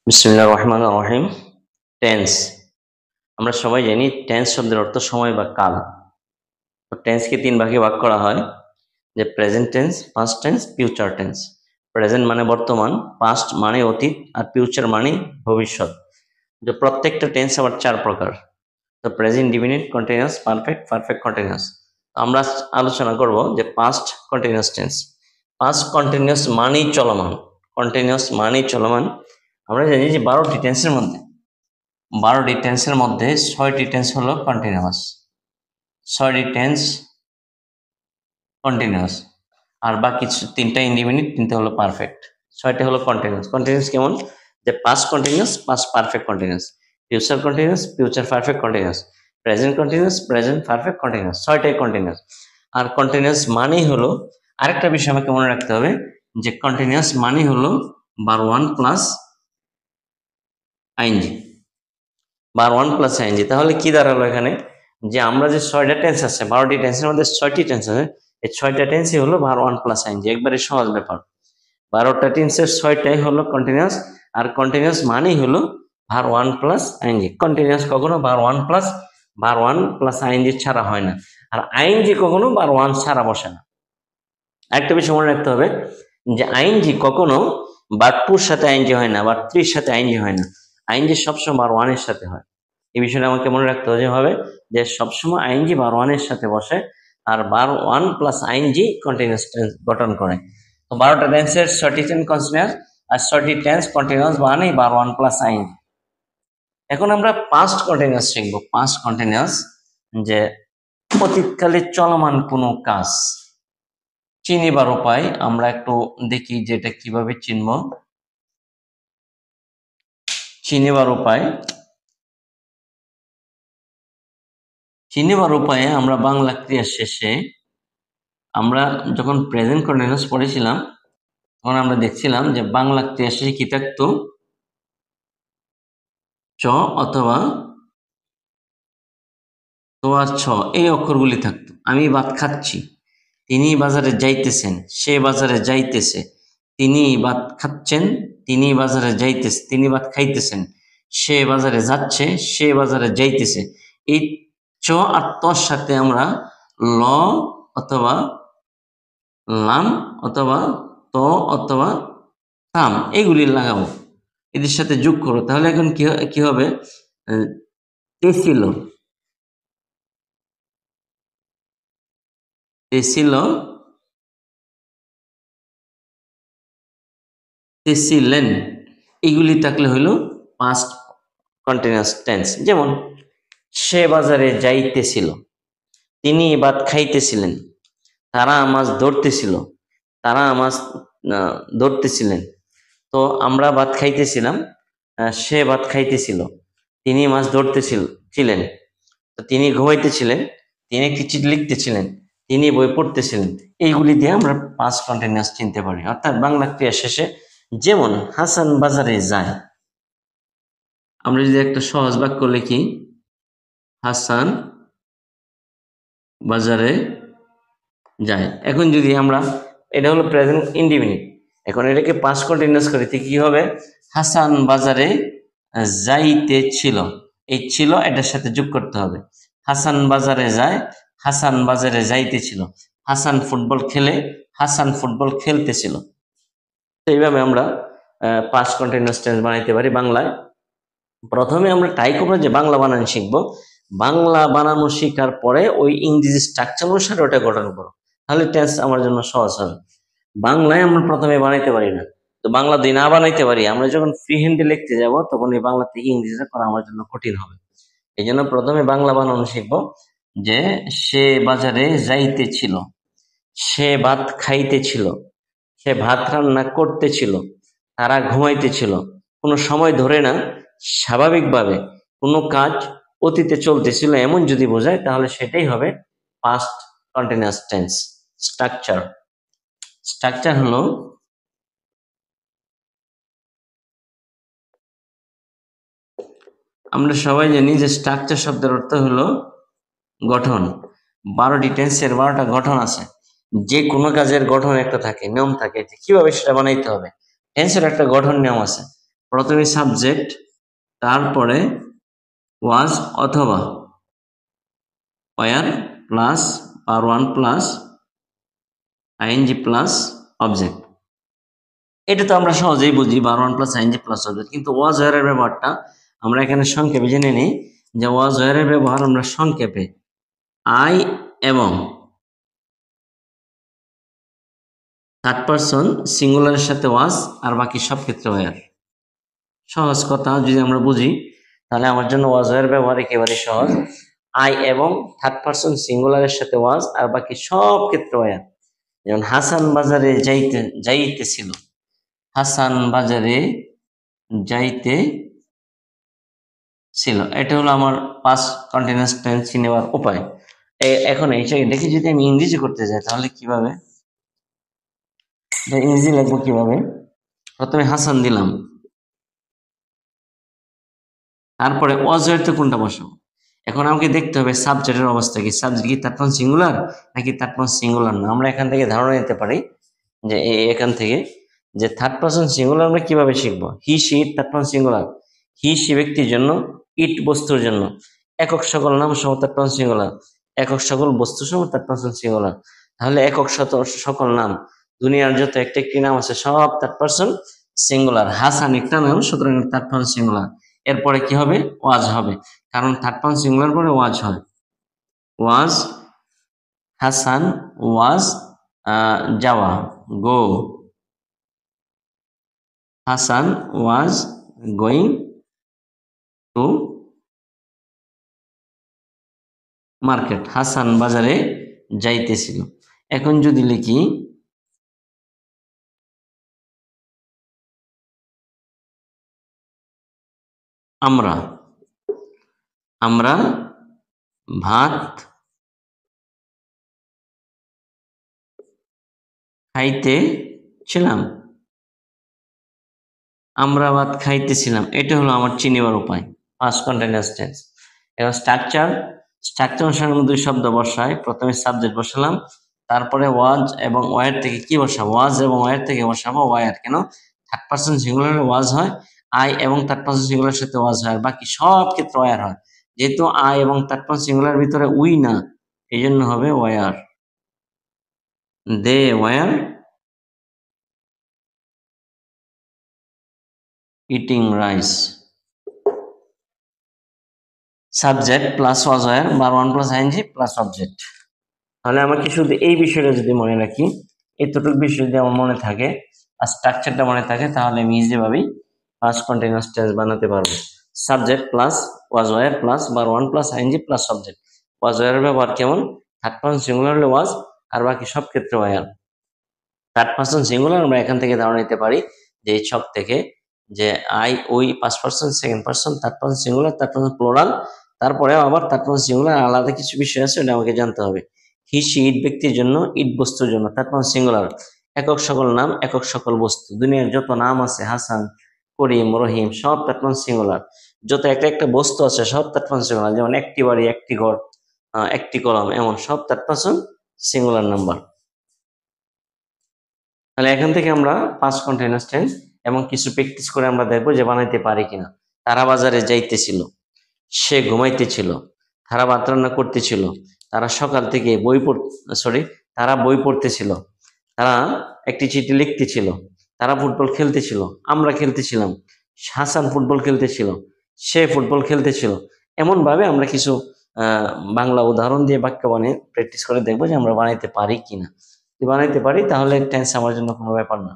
বিসমিল্লাহির রহমানির রহিম। টেন্স। আমরা সবাই জানি টেন্স শব্দের অর্থ সময় বা কাল। তো টেন্সকে তিন ভাগে ভাগ করা হয়, যে present tense, past tense, future tense. Present মানে বর্তমান, পাস্ট মানে অতীত, আর ফিউচার মানে ভবিষ্যৎ। যে প্রত্যেকটা টেন্স আবার চার প্রকার। তো present indefinite, continuous, perfect, perfect continuous. আমরা আলোচনা করব যে past continuous tense. Past continuous মানেই চলমান, কন্টিনিউয়াস মানেই চলমান। আমরা জানি যে 12টি টেন্সের মধ্যে 6টি টেন্স হলো কন্টিনিউয়াস, 6টি টেন্স কন্টিনিউয়াস, আর বাকি তিনটা ইনডিফিনিট, তিনটা হলো পারফেক্ট, 6টা হলো কন্টিনিউয়াস। কন্টিনিউয়াস কেমন? যে past continuous, past perfect continuous, future continuous, future perfect continuous, present continuous, present perfect continuous, 6টাই কন্টিনিউয়াস। আর কন্টিনিউয়াস মানেই হলো, আরেকটা বিষয় আমাকে মনে রাখতে হবে, যে কন্টিনিউয়াস মানেই হলো বার 1 প্লাস আইএনজি, বার 1 প্লাস আইএনজি। তাহলে কি দাঁড়ালো এখানে, যে আমরা যে 6টা টেন্স আছে, 12টি টেন্সের মধ্যে 6টি টেন্স আছে, এই 6টা টেন্সই হলো বার 1 প্লাস আইএনজি। একবারে সহজ ব্যাপার। 12টা টেন্সের 6টাই হলো কন্টিনিউয়াস, আর কন্টিনিউয়াস মানেই হলো বার 1 প্লাস আইএনজি। কন্টিনিউয়াস কখনো বার 1 প্লাস আইএনজি ছাড়া হয় না, আর আইএনজি কখনো বার 1 ছাড়া বসে না। একটা বিষয় মনে রাখতে হবে, যে আইএনজি কখনো বার 2 সাথে আইএনজি হয় না, বার 3 সাথে আইএনজি হয় না। আইএনজি সবসময় বার 1 এর সাথে হয়। এই বিষয়টা আমাকে মনে রাখতে হবে যে সবসময় আইএনজি বার 1 এর সাথে বসে, আর বার 1 প্লাস আইএনজি কন্টিনিউয়াস টেন্স গঠন করে। তো 12টা টেন্সের 6টি টেন্স কন্টিনিউয়াস, আর 6টি টেন্স কন্টিনিউয়াস মানে বার 1 প্লাস আইএনজি। এখন আমরা পাস্ট কন্টিনিউয়াস শিখবো। পাস্ট কন্টিনিউয়াস, যে অতীতকালে চলমান কোনো কাজ চিনিবার উপায় আমরা একটু দেখি, যে এটা কিভাবে চিনব। চিনিবার উপায়ে আমরা বাংলা ক্রিয়া শেষে, আমরা যখন প্রেজেন্ট কন্টিনিউয়াস পড়েছিলাম তখন আমরা দেখছিলাম যে বাংলা ক্রিয়া শেষে কি থাকতো, চ অথবা তো আর ছ, এই অক্ষরগুলি থাকতো। আমি ভাত খাচ্ছি, তিনি বাজারে যাইতেছেন, সে বাজারে যাইতেছে, তিনি ভাত খাচ্ছেন, তিনি বাজারে যাইতেছে, তিনি ভাত খাইতেছেন, সে বাজারে যাচ্ছে, সে বাজারে যাইতেছে। এই চ আর তর সাথে আমরা ল অথবা লাম অথবা ত অথবা তাম এগুলি লাগাবো, এদের সাথে যোগ করো। তাহলে এখন কি হবে, তেছিল, তেছিল, তেছিলেন, এগুলি থাকলে হইল পাস্ট কন্টিনিউয়াস টেন্স। যেমন সে বাজারে যাইতেছিল, তিনি ভাত খাইতেছিলেন, তারা মাছ ধরতেছিল, তারা মাছ ধরতেছিলেন। তো আমরা ভাত খাইতেছিলাম, সে ভাত খাইতেছিল, তিনি মাছ ধরতেছিলেন, তিনি ঘুমাইতেছিলেন, তিনি একটি চিঠি লিখতেছিলেন, তিনি বই পড়তেছিলেন। এইগুলি দিয়ে আমরা পাস্ট কন্টিনিউয়াস চিনতে পারি। অর্থাৎ বাংলা ক্রিয়া শেষে, যেমন হাসান বাজারে যায়, আমরা যদি একটা সহজ বাক্য লিখি, হাসান বাজারে যায়। এখন যদি আমরা, এটা হলো প্রেজেন্ট ইনডিফিনিট, এখন এটাকে পাস্ট কন্টিনিউয়াস করি, কি হবে, হাসান বাজারে যাইতেছিল, এই ছিল এটার সাথে যোগ করতে হবে। হাসান বাজারে যায়, হাসান বাজারে যাইতেছিল। হাসান ফুটবল খেলে, হাসান ফুটবল খেলতেছিল। তো এইভাবে আমরা পাস্ট কন্টিনিউয়াস টেন্স বানাইতে পারি বাংলায়। প্রথমে আমরা ট্রাই করবো যে বাংলা বানান শিখবো, বাংলা বানানো শেখার পরে ওই ইংরেজি স্ট্রাকচার অনুসারে ওটা গঠন করো, তাহলে টেন্স আমার জন্য সহজ হবে। বাংলায় আমরা প্রথমে বানাইতে পারি না, তো বাংলা দিয়ে না বানাইতে পারি, আমরা যখন ফ্রি হ্যান্ডে লিখতে যাব তখন এই বাংলা থেকে ইংরেজিটা করা আমার জন্য কঠিন হবে। এই জন্য প্রথমে বাংলা বানানো শিখবো, যে সে বাজারে যাইতেছিল, সে ভাত খাইতেছিল, সে ভাত রান্না করতেছিল, তারা ঘুমাইতেছিল। কোনো সময় ধরে না, স্বাভাবিকভাবে কোনো কাজ অতীতে চলতেছিল এমন যদি বোঝায়, তাহলে সেটাই হবে পাস্ট কন্টিনিউয়াস টেন্স। স্ট্রাকচার হলো, আমরা সবাই জানি যে স্ট্রাকচার শব্দের অর্থ হলো গঠন। 12টি টেন্সের 12টা গঠন আছে, যে কোনো কাজের গঠন একটা থাকে, নিয়ম থাকে, কিভাবে সেটা বানাইতে হবে। টেন্সের একটা গঠন নিয়ম আছে। প্রথমে সাবজেক্ট, তারপরে ওয়াজ অথবা ওয়ার প্লাস আর one plus ING plus object. এটা তো আমরা সহজেই বুঝি, বার one plus ING plus object. কিন্তু ওয়াজ ওয়ারের ব্যবহারটা আমরা এখানে সংক্ষেপে জেনে নিই যে ওয়াজ ওয়ারের ব্যবহার আমরা সংক্ষেপে আই এবং থার্ড পারসন সিঙ্গুলারের সাথে ওয়াজ আর বাকি সব ক্ষেত্রে ওয়ার। সহজ কথা যদি আমরা বুঝি তাহলে আমার জন্য ওয়াজ ওয়ার ব্যবহার একেবারে সহজ। আই এবং থার্ড পারসন সিঙ্গুলারের সাথে ওয়াজ আর বাকি সব ক্ষেত্রে ওয়ার। যেমন হাসান বাজারে যাইতেছিল, হাসান বাজারে যাইতে ছিল, এটা হলো আমার পাস্ট কন্টিনিউয়াস টেন্স নেওয়ার উপায়। এখন এটাকে যদি আমি ইংরেজি করতে যাই তাহলে কিভাবে ইংরেজি লিখবো কিভাবে? প্রথমে হাসান দিলাম, তারপরে ওয়াজের কোনটা বসাবো। এখন আমাকে দেখতে হবে সাবজেক্টের অবস্থা কি, সাবজেক্ট কি তাৎক্ষণ সিঙ্গুলার নাকি তাৎক্ষণ সিঙ্গুলার না। আমরা এখান থেকে ধারণা নিতে পারি যে এখান থেকে যে থার্ড পারসন সিঙ্গুলার আমরা কিভাবে শিখবো। হি সি তাৎক্ষণ সিঙ্গুলার, হি সি ব্যক্তির জন্য, ইট বস্তুর জন্য, একক সকল নাম সহ থার্ড পারসন সিঙ্গুলার, একক সকল বস্তু সহ থার্ড পারসন সিঙ্গুলার। তাহলে একক সকল নাম, দুনিয়ার যত একটি নাম আছে সব থার্ড পারসন সিঙ্গুলার। হাসান একটা নাম, সুতরাং থার্ড পারসন সিঙ্গুলার। এরপরে কি হবে? ওয়াজ হবে, কারণ থার্ড পারসন সিঙ্গুলার পরে ওয়াজ হয়। ওয়াজ, হাসান ওয়াজ যাওয়া, go, Hasan was going to market, Hasan বাজারে যাইতেছিল। এখন যদি লিখি আমরা, আমরা ভাত খাইতেছিলাম, আমরা ভাত খাইতেছিলাম, এটা হলো আমার চিনিবার উপায়, পাস্ট কন্টিনিউয়াস টেন্স। এবার স্ট্রাকচার অনুসারে দুই শব্দ বসায়, প্রথমে সাবজেক্ট বসালাম, তারপরে ওয়াজ এবং ওয়ার থেকে কি বসাবো? ওয়াজ এবং ওয়ার থেকে বসাবো ওয়ার। কেন? থার্ড পারসন সিঙ্গুলারে ওয়াজ হয়, আই এবং থার্ড পারসন সিঙ্গুলারের সাথে ওয়াজ হয়, আর বাকি সব ক্ষেত্রে ওয়ার হয়। যেহেতু আই এবং থার্ড পারসন সিঙ্গুলার ভিতরে উই না, এই জন্য হবে were. They were eating rice. Subject plus was were, বার one plus ING plus object. তাহলে আমাকে শুধু এই বিষয়টা যদি মনে রাখি, এতটুকু বিষয় যদি আমার মনে থাকে আর স্ট্রাকচারটা মনে থাকে, তাহলে আমি ইজিভাবেই পাস্ট কন্টিনিউয়াস টেন্স বানাতে পারবো। Subject plus was were plus বার one plus ING plus subject. Was ওয়ারের ব্যবহার কেমন? থার্ড পারসন সিঙ্গুলার হলে ওয়াজ আর বাকি সব ক্ষেত্রে ওয়ার। থার্ড পারসন সিঙ্গুলার আমরা এখান থেকে ধারণা নিতে পারি যে এই ছক থেকে, যে আই ওই first person, second person, third person singular, third person plural, তারপরে আবার থার্ড পারসন সিঙ্গুলার আলাদা কিছু বিষয় আছে, এটা আমাকে জানতে হবে। হি সি ইট ব্যক্তির জন্য, ইট বস্তুর জন্য, থার্ড পারসন সিঙ্গুলার। একক সকল নাম, একক সকল বস্তু, দুনিয়ার যত নাম আছে হাসান, করিম, রহিম, সব থার্ড পারসন সিঙ্গুলার। যত একটা বস্তু আছে সব থার্ড পারসন সিঙ্গুলার, যেমন একটি বাড়ি, একটি ঘর, একটি কলম, এমন সব থার্ড পারসন সিঙ্গুলার নাম্বার। তাহলে এখান থেকে আমরা পাস্ট কন্টিনিউয়াস টেন্স এবং কিছু প্র্যাকটিস করে আমরা দেখবো যে বানাইতে পারি কিনা। তারা বাজারে যাইতেছিল, সে ঘুমাইতেছিল, তারা ভাত রান্না করতেছিল, তারা সকাল থেকে তারা বই পড়তেছিল, তারা একটি চিঠি লিখতেছিল, তারা ফুটবল খেলতেছিল, আমরা খেলতেছিলাম, হাসান ফুটবল খেলতেছিল, সে ফুটবল খেলতেছিল। এমন ভাবে আমরা কিছু বাংলা উদাহরণ দিয়ে বাক্য বানিয়ে প্র্যাকটিস করে দেখবো যে আমরা বানাইতে পারি কিনা। যদি বানাইতে পারি তাহলে টেন্স আমার জন্য কোনো ব্যাপার না।